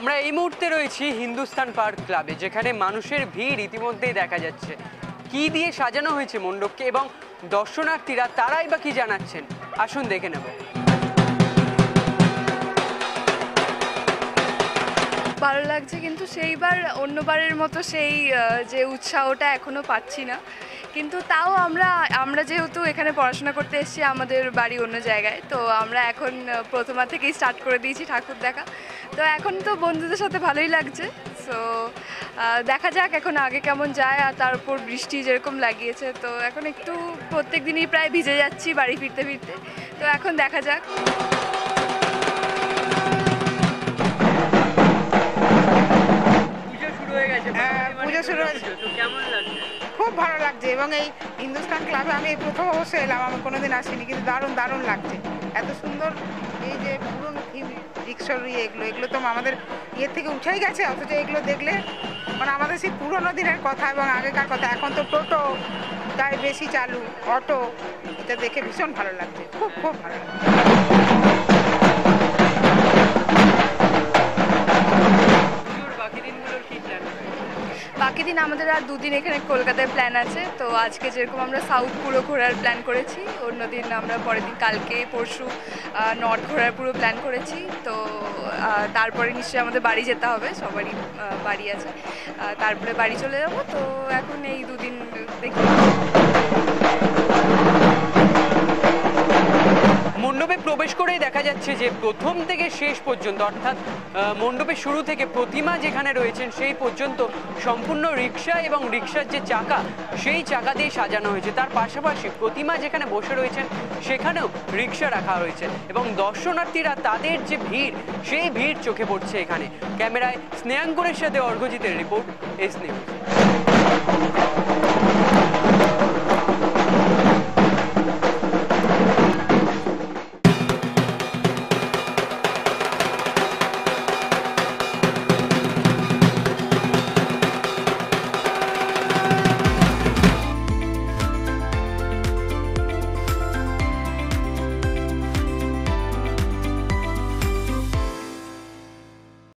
আমরা এই মুহূর্তে রয়েছি হিন্দুস্তান পার্ক ক্লাবে, যেখানে মানুষের ভিড় ইতিমধ্যেই দেখা যাচ্ছে। কি দিয়ে সাজানো হয়েছে মণ্ডপকে এবং দর্শনার্থীরা তারাই বা কি জানাচ্ছেন, আসুন দেখে নেব। ভালো লাগছে, কিন্তু সেইবার অন্যবারের মতো সেই যে উৎসাহটা এখনো পাচ্ছি না। কিন্তু তাও আমরা যেহেতু এখানে পড়াশোনা করতে এসেছি, আমাদের বাড়ি অন্য জায়গায়, তো আমরা এখন প্রথমা থেকেই স্টার্ট করে দিয়েছি ঠাকুর দেখা। তো এখন তো বন্ধুদের সাথে ভালোই লাগছে। সো দেখা যাক এখন আগে কেমন যায়। আর তার উপর বৃষ্টি যেরকম লাগিয়েছে, তো এখন একটু প্রত্যেক দিনই প্রায় ভিজে যাচ্ছি বাড়ি ফিরতে ফিরতে। তো এখন দেখা যাক। পুজো শুরু হয়েছে, খুব ভালো লাগছে। এবং এই হিন্দুস্তান ক্লাবে আমি প্রথম অবশ্যই এলাম, আমি কোনোদিন আসিনি, কিন্তু দারুণ দারুণ লাগছে। এত সুন্দর এই যে পুরনো থিম, রিক্সার এগুলো তো আমাদের ইয়ের থেকে উঠেই গেছে, অথচ এগুলো দেখলে মানে আমাদের সেই পুরনো দিনের কথা এবং আগেকার কথা। এখন তো টোটো তাই বেশি চালু, অটো, এটা দেখে ভীষণ ভালো লাগছে, খুব খুব ভালো লাগছে। বাকি দিন আমাদের আর দুদিন এখানে কলকাতায় প্ল্যান আছে। তো আজকে যেরকম আমরা সাউথ পুরো ঘোরার প্ল্যান করেছি, অন্যদিন আমরা পরের দিন কালকে পরশু নর্থ ঘোরার পুরো প্ল্যান করেছি। তো তারপরে নিশ্চয়ই আমাদের বাড়ি যেতে হবে, সবারই বাড়ি আছে, তারপরে বাড়ি চলে যাব। তো এখন এই দুদিন দেখি। মণ্ডপে প্রবেশ করেই দেখা যাচ্ছে যে প্রথম থেকে শেষ পর্যন্ত, অর্থাৎ মণ্ডপের শুরু থেকে প্রতিমা যেখানে রয়েছেন সেই পর্যন্ত সম্পূর্ণ রিক্সা এবং রিক্সার যে চাকা, সেই চাকা দিয়ে সাজানো হয়েছে। তার পাশাপাশি প্রতিমা যেখানে বসে রয়েছেন সেখানেও রিক্সা রাখা হয়েছে এবং দর্শনার্থীরা তাদের যে ভিড়, সেই ভিড় চোখে পড়ছে এখানে। ক্যামেরায় স্নেহাঙ্কুরের সাথে অর্ঘজিতের রিপোর্ট, এস নিউজ।